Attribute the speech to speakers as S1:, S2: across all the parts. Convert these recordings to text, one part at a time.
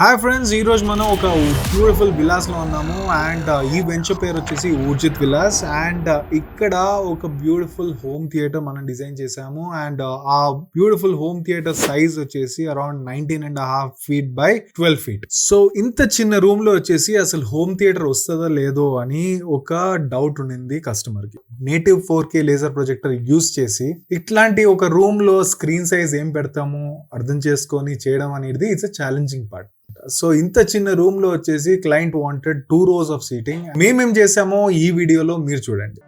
S1: Hi friends, ఈరోజు మనం ఒక బ్యూటిఫుల్ విలాస్లో ఉన్నాము అండ్ ఈ వెంచర్ పేరు వచ్చేసి ఊర్జిత్ విలాస్ అండ్ ఇక్కడ ఒక బ్యూటిఫుల్ హోమ్ థియేటర్ మనం డిజైన్ చేసాము అండ్ ఆ బ్యూటిఫుల్ హోమ్ థియేటర్ సైజ్ వచ్చేసి around 19.5 feet by 12 feet. So ఇంత చిన్న రూమ్ లో వచ్చేసి అసలు హోమ్ థియేటర్ వస్తుందో లేదో అని ఒక డౌట్ ఉండింది కస్టమర్ కి. Native 4K laser projector use చేసి ఇట్లాంటి ఒక రూమ్ లో స్క్రీన్ సైజ్ ఏం పెడతాము అర్థం చేసుకొని చేయడం అనేది it's a challenging part. So ఇంత చిన్న రూమ్ లో వచ్చేసి client wanted 2 rows of seating. మేమేం చేసామో ఈ వీడియోలో మీరు చూడండి.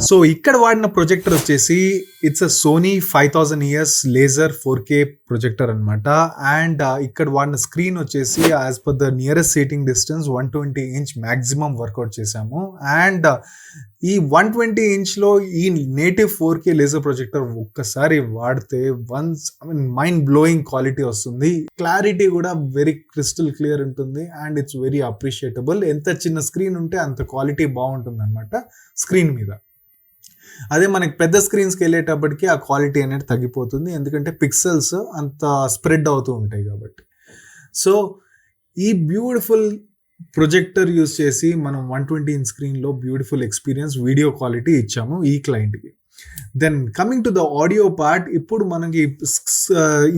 S1: సో ఇక్కడ వాడిన ప్రొజెక్టర్ వచ్చేసి it's a Sony 5000 ES laser 4K projector అనమాట. అండ్ ఇక్కడ వాడిన స్క్రీన్ వచ్చేసి as per the nearest seating distance 120 inch maximum work out చేసాము. అండ్ ఈ 120 inch లో ఈ నేటివ్ 4K లేజర్ ప్రొజెక్టర్ ఒక్కసారి వాడితే మైండ్ బ్లోయింగ్ క్వాలిటీ వస్తుంది. క్లారిటీ కూడా వెరీ క్రిస్టల్ క్లియర్ ఉంటుంది అండ్ ఇట్స్ వెరీ అప్రిషియేటబుల్. ఎంత చిన్న స్క్రీన్ ఉంటే అంత క్వాలిటీ బాగుంటుంది అనమాట స్క్రీన్ మీద. అదే మనకి పెద్ద స్క్రీన్స్కి వెళ్ళేటప్పటికి ఆ క్వాలిటీ అనేది తగ్గిపోతుంది, ఎందుకంటే పిక్సెల్స్ అంత స్ప్రెడ్ అవుతూ ఉంటాయి కాబట్టి. సో ఈ బ్యూటిఫుల్ ప్రొజెక్టర్ యూస్ చేసి మనం 120 inch స్క్రీన్లో బ్యూటిఫుల్ ఎక్స్పీరియన్స్ వీడియో క్వాలిటీ ఇచ్చాము ఈ క్లయింట్కి. Then coming to the audio part, ఇప్పుడు మనకి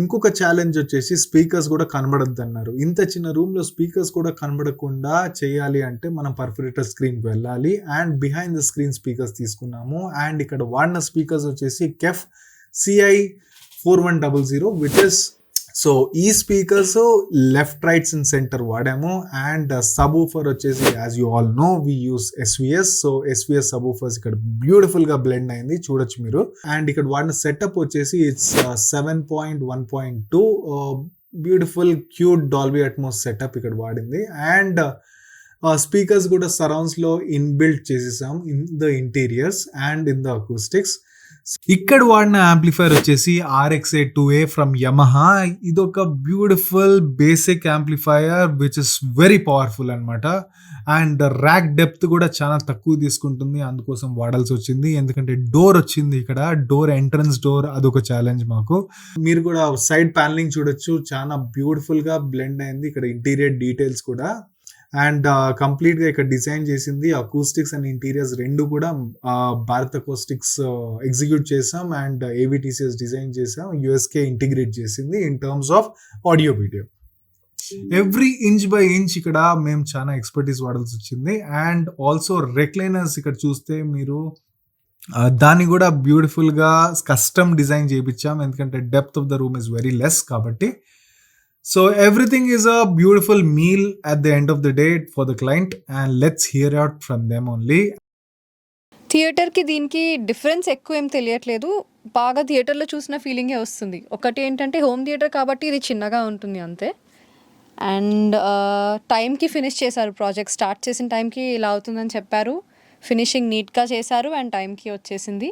S1: ఇంకొక ఛాలెంజ్ వచ్చేసి స్పీకర్స్ కూడా కనబడద్దు అన్నారు. ఇంత చిన్న రూమ్లో స్పీకర్స్ కూడా కనబడకుండా చేయాలి అంటే మనం పర్ఫరేటర్ స్క్రీన్కి వెళ్ళాలి and behind the screen speakers తీసుకున్నాము. అండ్ ఇక్కడ వాడిన స్పీకర్స్ వచ్చేసి KEF CI4100 which is, so ఈ speakers left rights and centre వాడాము. అండ్ సబ్ ఊఫర్ వచ్చేసి as you all know we use SVS. So SVS subwoofers ఇక్కడ beautiful గా blend అయింది, చూడొచ్చు మీరు. అండ్ ఇక్కడ వాడిన సెటప్ వచ్చేసి it's 7.1.2 beautiful cute Dolby Atmos setup ఇక్కడ వాడింది. అండ్ స్పీకర్స్ కూడా సరౌండ్స్ లో ఇన్బిల్ట్ చేసేసాం in the interiors and in the acoustics. ఇక్కడ వాడిన యాంప్లిఫైర్ వచ్చేసి RX-A 2A ఫ్రమ్ యమహా. ఇదొక beautiful basic amplifier which is very powerful అనమాట. అండ్ ర్యాక్ డెప్త్ కూడా చాలా తక్కువ తీసుకుంటుంది, అందుకోసం వాడాల్సి వచ్చింది. ఎందుకంటే డోర్ వచ్చింది ఇక్కడ, డోర్ ఎంట్రన్స్ డోర్, అదొక ఛాలెంజ్ మాకు. మీరు కూడా సైడ్ ప్యానలింగ్ చూడొచ్చు, చాలా బ్యూటిఫుల్ గా బ్లెండ్ అయింది ఇక్కడ ఇంటీరియర్ డీటెయిల్స్ కూడా. అండ్ కంప్లీట్గా ఇక్కడ డిజైన్ చేసింది అకూస్టిక్స్ అండ్ ఇంటీరియర్స్ రెండు కూడా భారత్ అకూస్టిక్స్ ఎగ్జిక్యూట్ చేసాం అండ్ AVTCS డిజైన్ చేసాం. USK ఇంటిగ్రేట్ చేసింది in terms of audio video. Every inch by inch ఇక్కడ మేము చాలా ఎక్స్పర్టీస్ వాడాల్సి వచ్చింది. అండ్ ఆల్సో రెక్లైనర్స్ ఇక్కడ చూస్తే మీరు దాన్ని కూడా బ్యూటిఫుల్గా కస్టమ్ డిజైన్ చేయించాం, ఎందుకంటే depth of the room is very less కాబట్టి. So everything is a beautiful meal at the end of the day for the client and let's hear out from them only.
S2: థియేటర్కి దీనికి difference ఎక్కువ ఏం తెలియట్లేదు, బాగా థియేటర్లో చూసిన ఫీలింగే వస్తుంది. ఒకటి ఏంటంటే హోమ్ థియేటర్ కాబట్టి ఇది చిన్నగా ఉంటుంది అంతే. అండ్ టైంకి ఫినిష్ చేశారు, ప్రాజెక్ట్ స్టార్ట్ చేసిన టైంకి ఇలా అవుతుందని చెప్పారు, ఫినిషింగ్ నీట్గా చేశారు అండ్ టైంకి వచ్చేసింది.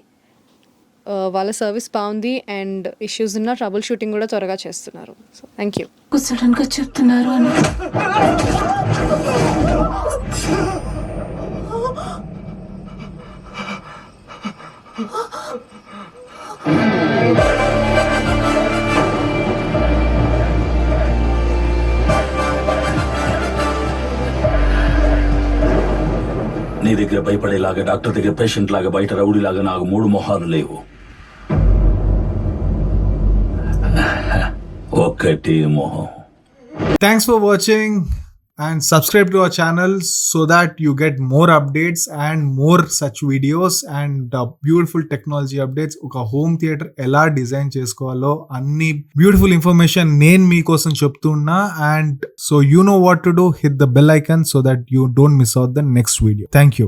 S2: వాళ్ళ సర్వీస్ బాగుంది అండ్ ఇష్యూస్ ఉన్న ట్రబుల్ షూటింగ్ కూడా త్వరగా చేస్తున్నారు. So thank you.
S3: సడన్గా చెప్తున్నారు అని
S4: నీ దగ్గర భయపడేలాగా, డాక్టర్ దగ్గర పేషెంట్ లాగా, బయట రౌడీలాగా నాకు 3 మొహాలు లేవు. ఒక్కటి మొహం.
S1: Thanks for watching and subscribe to our channel so that you get more updates and more such videos and beautiful technology updates. ఒక హోమ్ థియేటర్ ఎలా డిజైన్ చేసుకోవాలో అన్ని బ్యూటిఫుల్ ఇన్ఫర్మేషన్ నేను మీకోసం చెప్తున్నా. And so you know what to do, hit the bell icon so that you don't miss out the next video. Thank you.